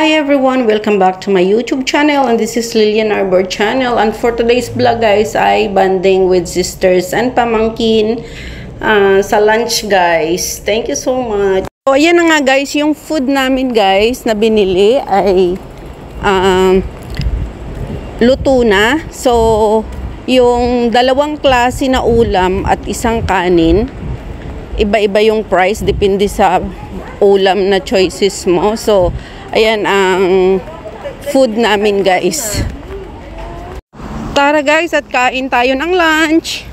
Hi everyone! Welcome back to my YouTube channel, and this is Lilian Arbor channel, and for today's vlog guys ay banding with sisters and pamangkin sa lunch guys. Thank you so much. So ayan na nga guys, yung food namin guys na binili ay luto na. So yung dalawang klase na ulam at isang kanin, iba-iba yung price depende sa ulam na choices mo. So ayan ang food namin guys. Tara guys at kain tayo ng lunch.